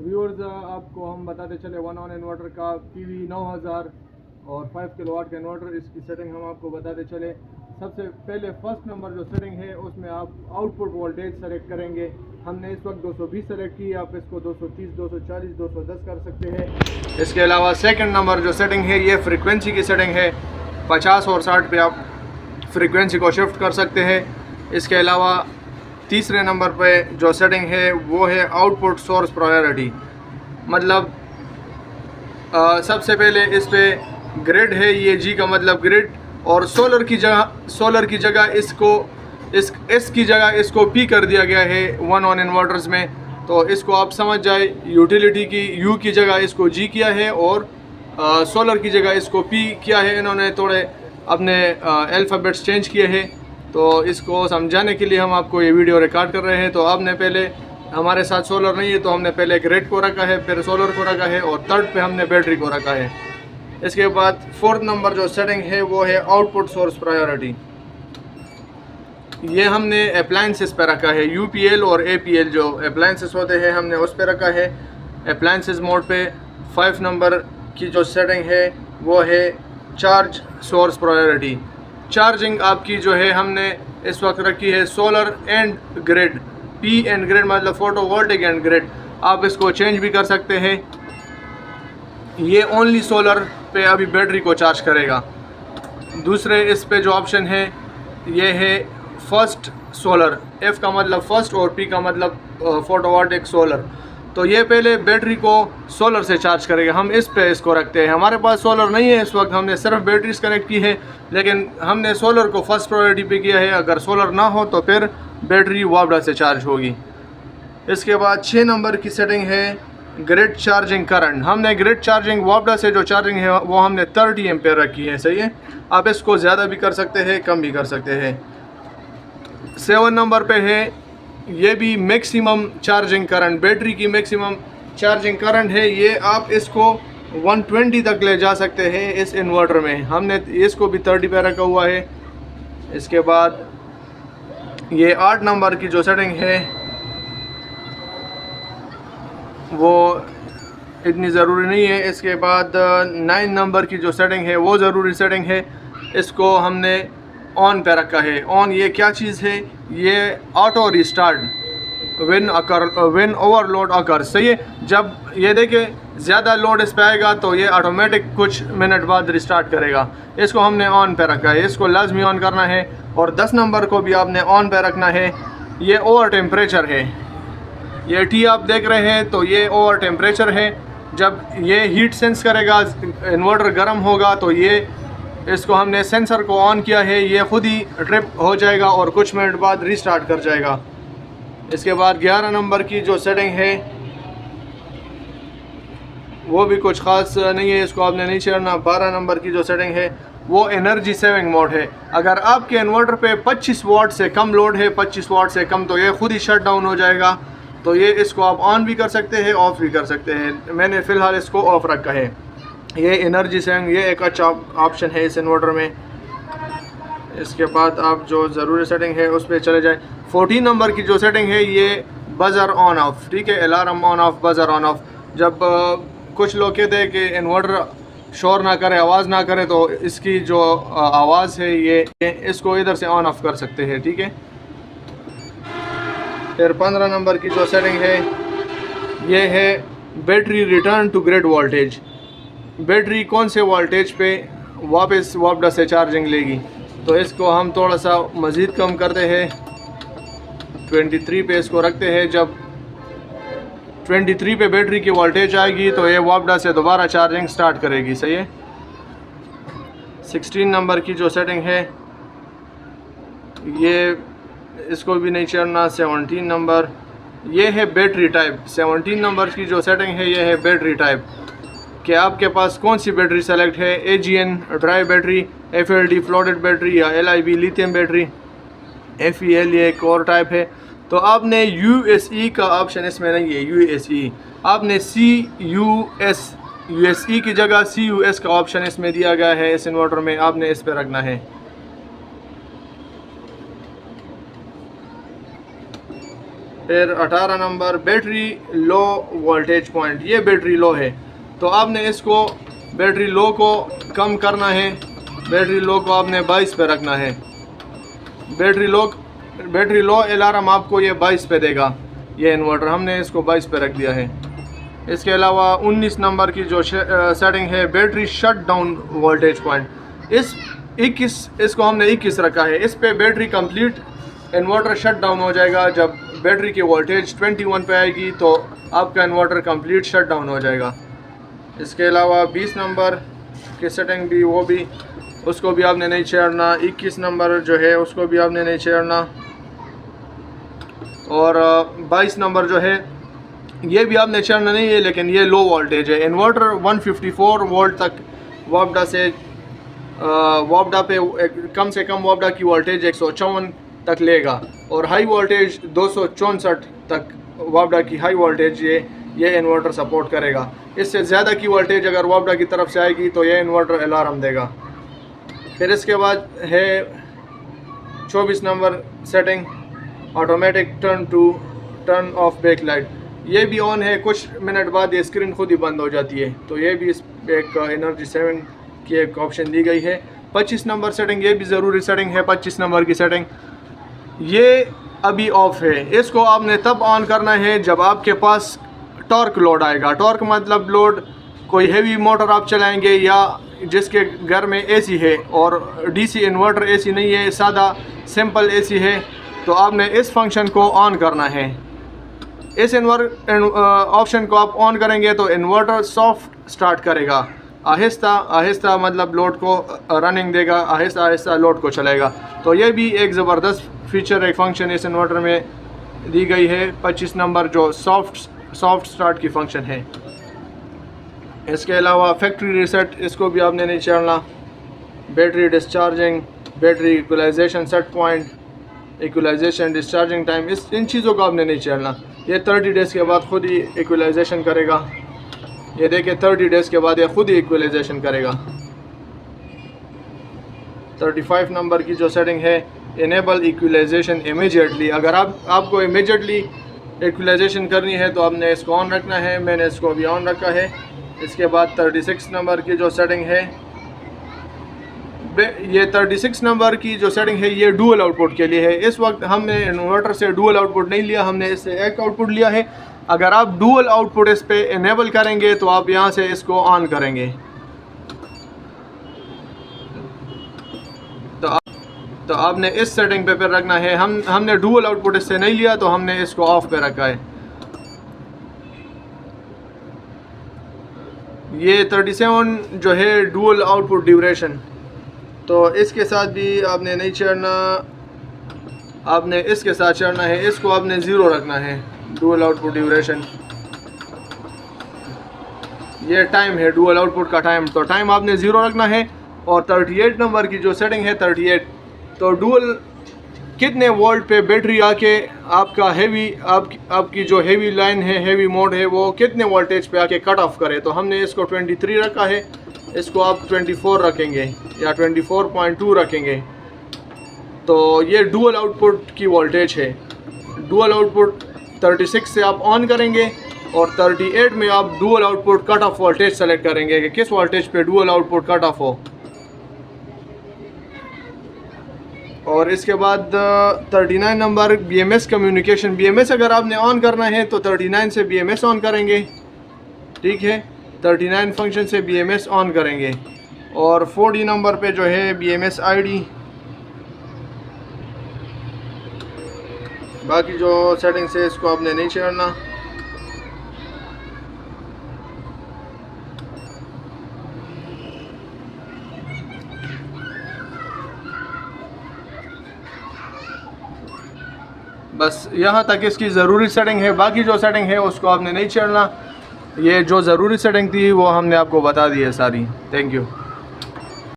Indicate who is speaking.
Speaker 1: Viewers आपको हम बताते चले वन ऑन इन्वर्टर का PV 9000 और 5 किलोवाट का इन्वर्टर, इसकी सेटिंग हम आपको बताते चले। सबसे पहले फर्स्ट नंबर जो सेटिंग है उसमें आप आउटपुट वोल्टेज सेलेक्ट करेंगे। हमने इस वक्त 220 सेलेक्ट की, आप इसको 230, 240, 210 कर सकते हैं। इसके अलावा सेकंड नंबर जो सेटिंग है ये फ्रीक्वेंसी की सेटिंग है। 50 और 60 पे आप फ्रीक्वेंसी को शिफ्ट कर सकते हैं। इसके अलावा तीसरे नंबर पे जो सेटिंग है वो है आउटपुट सोर्स प्रायोरिटी। मतलब सबसे पहले इस पे ग्रिड है, ये जी का मतलब ग्रिड, और सोलर की जगह इसकी जगह इसको पी कर दिया गया है वन ऑन इन्वर्टर्स में। तो इसको आप समझ जाए, यूटिलिटी की यू की जगह इसको जी किया है और सोलर की जगह इसको पी किया है। इन्होंने थोड़े अपने अल्फ़ाबेट्स चेंज किए हैं। तो इसको समझाने के लिए हम आपको ये वीडियो रिकॉर्ड कर रहे हैं। तो आपने पहले, हमारे साथ सोलर नहीं है तो हमने पहले ग्रिड को रखा है, फिर सोलर को रखा है और थर्ड पे हमने बैटरी को रखा है। इसके बाद फोर्थ नंबर जो सेटिंग है वो है आउटपुट सोर्स प्रायोरिटी। ये हमने अप्लायंसेस पे रखा है, UPL और APL जो अप्लायंसेस होते हैं हमने उस पे रखा है अप्लायंसेस मोड पे। 5 नंबर की जो सेटिंग है वो है चार्ज सोर्स प्रायोरिटी। चार्जिंग आपकी जो है हमने इस वक्त रखी है solar and grid, P and grid मतलब फोटोवोल्टिक एंड ग्रिड। आप इसको चेंज भी कर सकते हैं। ये ओनली सोलर पे अभी बैटरी को चार्ज करेगा। दूसरे इस पे जो ऑप्शन है ये है फर्स्ट सोलर, F का मतलब फर्स्ट और P का मतलब फोटोवोल्टिक सोलर। तो ये पहले बैटरी को सोलर से चार्ज करेगा। हम इस पे इसको रखते हैं। हमारे पास सोलर नहीं है इस वक्त, हमने सिर्फ बैटरीज कनेक्ट की है, लेकिन हमने सोलर को फर्स्ट प्रायोरिटी पे किया है। अगर सोलर ना हो तो फिर बैटरी वापडा से चार्ज होगी। इसके बाद 6 नंबर की सेटिंग है ग्रिड चार्जिंग करंट। हमने ग्रिड चार्जिंग वापडा से जो चार्जिंग है वो हमने 30 एम्पेयर रखी है। सही है, आप इसको ज़्यादा भी कर सकते हैं, कम भी कर सकते हैं। 7 नंबर पे है, ये भी मैक्सिमम चार्जिंग करंट, बैटरी की मैक्सिमम चार्जिंग करंट है। ये आप इसको 120 तक ले जा सकते हैं इस इन्वर्टर में। हमने इसको भी 30 पे रखा हुआ है। इसके बाद ये 8 नंबर की जो सेटिंग है वो इतनी ज़रूरी नहीं है। इसके बाद 9 नंबर की जो सेटिंग है वो ज़रूरी सेटिंग है। इसको हमने ऑन पे रखा है। ऑन ये क्या चीज़ है? ये ऑटो रिस्टार्ट व्हेन ओवरलोड अकर। सही है, जब ये देखिए ज़्यादा लोड इस पे आएगा तो ये ऑटोमेटिक कुछ मिनट बाद रिस्टार्ट करेगा। इसको हमने ऑन पे रखा है, इसको लाजमी ऑन करना है। और 10 नंबर को भी आपने ऑन पे रखना है। ये ओवर टेम्परेचर है, ये T आप देख रहे हैं तो ये ओवर टेम्परेचर है। जब ये हीट सेंस करेगा, इन्वर्टर गर्म होगा, तो ये इसको हमने सेंसर को ऑन किया है, ये खुद ही ट्रिप हो जाएगा और कुछ मिनट बाद रीस्टार्ट कर जाएगा। इसके बाद 11 नंबर की जो सेटिंग है वो भी कुछ ख़ास नहीं है, इसको आपने नहीं छेड़ना। 12 नंबर की जो सेटिंग है वो एनर्जी सेविंग मोड है। अगर आपके इन्वर्टर पे 25 वाट से कम लोड है, 25 वाट से कम, तो ये खुद ही शट डाउन हो जाएगा। तो ये इसको आप ऑन भी कर सकते हैं, ऑफ़ भी कर सकते हैं। मैंने फ़िलहाल इसको ऑफ़ रखा है। ये एनर्जी सेविंग, ये एक अच्छा ऑप्शन है इस इन्वर्टर में। इसके बाद आप जो ज़रूरी सेटिंग है उस पर चले जाएं। 14 नंबर की जो सेटिंग है ये बज़र ऑन ऑफ, ठीक है, alarm on off, buzzer on off. जब कुछ लोग कहते हैं कि इन्वर्टर शोर ना करे, आवाज़ ना करे, तो इसकी जो आवाज़ है ये इसको इधर से ऑन ऑफ कर सकते हैं, ठीक है। फिर 15 नंबर की जो सेटिंग है ये है battery return to grid voltage. Battery कौन से वोल्टेज पे वापस वापडा से चार्जिंग लेगी, तो इसको हम थोड़ा सा मज़ीद कम करते हैं, 23 पे इसको रखते हैं। जब 23 पे बैटरी की वोल्टेज आएगी तो ये वापडा से दोबारा चार्जिंग स्टार्ट करेगी। सही है। 16 नंबर की जो सेटिंग है ये इसको भी नहीं छेड़ना। 17 नंबर ये है बैटरी टाइप। 17 नंबर की जो सेटिंग है ये है बैटरी टाइप, कि आपके पास कौन सी बैटरी सेलेक्ट है, AGN dry battery, FLD floated battery, या LIB लिथियम बैटरी, FEL ये एक और टाइप है। तो आपने USE का ऑप्शन इसमें नहीं है, USE आपने USE की जगह CUS का ऑप्शन इसमें दिया गया है इस इन्वर्टर में, आपने इस पर रखना है। फिर 18 number battery low voltage point, ये बैटरी लो है तो आपने इसको बैटरी लो को कम करना है। बैटरी लो को आपने 22 पे रखना है। बैटरी लो अलार्म आपको ये 22 पे देगा। ये इन्वर्टर हमने इसको 22 पे रख दिया है। इसके अलावा 19 नंबर की जो सेटिंग है battery shut down voltage point, इसको हमने 21 रखा है। इस पे battery complete inverter shut down हो जाएगा। जब बैटरी की वोल्टेज 21 पे आएगी तो आपका इन्वर्टर कंप्लीट शट डाउन हो जाएगा। इसके अलावा 20 नंबर की सेटिंग भी उसको भी आपने नहीं छेड़ना। 21 नंबर जो है उसको भी आपने नहीं छेड़ना। और 22 नंबर जो है ये भी आपने छेड़ना नहीं है, लेकिन ये लो वोल्टेज है। इन्वर्टर 154 वोल्ट तक वापडा पे कम से कम वापडा की वोल्टेज 154 तक लेगा और हाई वोल्टेज 264 तक वापडा की हाई वोल्टेज ये इन्वर्टर सपोर्ट करेगा। इससे ज़्यादा की वोल्टेज अगर वापडा की तरफ से आएगी तो ये इन्वर्टर अलार्म देगा। फिर इसके बाद है 24 number setting automatic turn off back light, ये भी ऑन है। कुछ मिनट बाद ये स्क्रीन खुद ही बंद हो जाती है, तो ये भी इस एक एनर्जी सेविंग की एक ऑप्शन दी गई है। 25 नंबर सेटिंग, ये भी ज़रूरी सेटिंग है। 25 नंबर की सेटिंग ये अभी ऑफ है। इसको आपने तब ऑन करना है जब आपके पास टॉर्क लोड आएगा। टॉर्क मतलब लोड, कोई हेवी मोटर आप चलाएंगे या जिसके घर में एसी है और डीसी इन्वर्टर एसी नहीं है, सादा सिंपल एसी है, तो आपने इस फंक्शन को ऑन करना है। इस ऑप्शन को आप ऑन करेंगे तो इन्वर्टर सॉफ्ट स्टार्ट करेगा। आहिस्ता आहिस्ता मतलब लोड को रनिंग देगा, आहिस्ता आहिस्ता लोड को चलेगा। तो ये भी एक ज़बरदस्त फीचर, एक फंक्शन इस इन्वर्टर में दी गई है। 25 नंबर जो सॉफ्ट स्टार्ट की फंक्शन है। इसके अलावा फैक्ट्री रीसेट, इसको भी आपने नहीं छेड़ना। Battery discharging, battery equalisation set point, equalisation discharging time, इन चीज़ों को आपने नहीं छेड़ना। ये 30 डेज़ के बाद खुद ही इक्वलाइजेशन करेगा। ये देखिए 30 डेज़ के बाद ये खुद ही इक्वलाइजेशन करेगा। 35 नंबर की जो सेटिंग है इनेबल इक्वलाइजेशन इमीडिएटली, अगर आपको इमीडिएटली इक्वलाइजेशन करनी है तो आपने इसको ऑन रखना है। मैंने इसको भी ऑन रखा है। इसके बाद 36 नंबर की जो सेटिंग है, ये 36 नंबर की जो सेटिंग है ये डुअल आउटपुट के लिए है। इस वक्त हमने इन्वर्टर से डुअल आउटपुट नहीं लिया, हमने इससे एक आउटपुट लिया है। अगर आप डुअल आउटपुट इस पे इनेबल करेंगे तो आप यहाँ से इसको ऑन करेंगे तो आपने इस सेटिंग पे रखना है। हमने डुअल आउटपुट इससे नहीं लिया तो हमने इसको ऑफ पे रखा है। ये 37 जो है डुअल आउटपुट ड्यूरेशन, तो इसके साथ भी आपने नहीं छेड़ना, आपने इसके साथ छेड़ना है। इसको आपने 0 रखना है। डुअल आउटपुट ड्यूरेशन, ये टाइम है डुअल आउटपुट का टाइम, तो टाइम आपने 0 रखना है। और 38 नंबर की जो सेटिंग है 38, तो डुअल कितने वोल्ट पे बैटरी आके आपका आपकी जो हेवी लाइन है, हेवी मोड है, वो कितने वोल्टेज पे आके कट ऑफ करे। तो हमने इसको 23 रखा है, इसको आप 24 रखेंगे या 24.2 रखेंगे। तो ये डुअल आउटपुट की वोल्टेज है। डुअल आउटपुट 36 से आप ऑन करेंगे और 38 में आप dual output cut off voltage select करेंगे कि किस वोल्टेज पे डुअल आउटपुट कट ऑफ हो। और इसके बाद 39 नंबर BMS कम्युनिकेशन। BMS अगर आपने ऑन करना है तो 39 से BMS ऑन करेंगे, ठीक है। 39 फंक्शन से BMS ऑन करेंगे। और 40 नंबर पे जो है BMS ID। बाकी जो सेटिंग्स है इसको आपने नहीं छेड़ना। बस यहाँ तक इसकी ज़रूरी सेटिंग है। बाकी जो सेटिंग है उसको आपने नहीं छेड़ना। ये जो ज़रूरी सेटिंग थी वो हमने आपको बता दी है सारी। Thank you.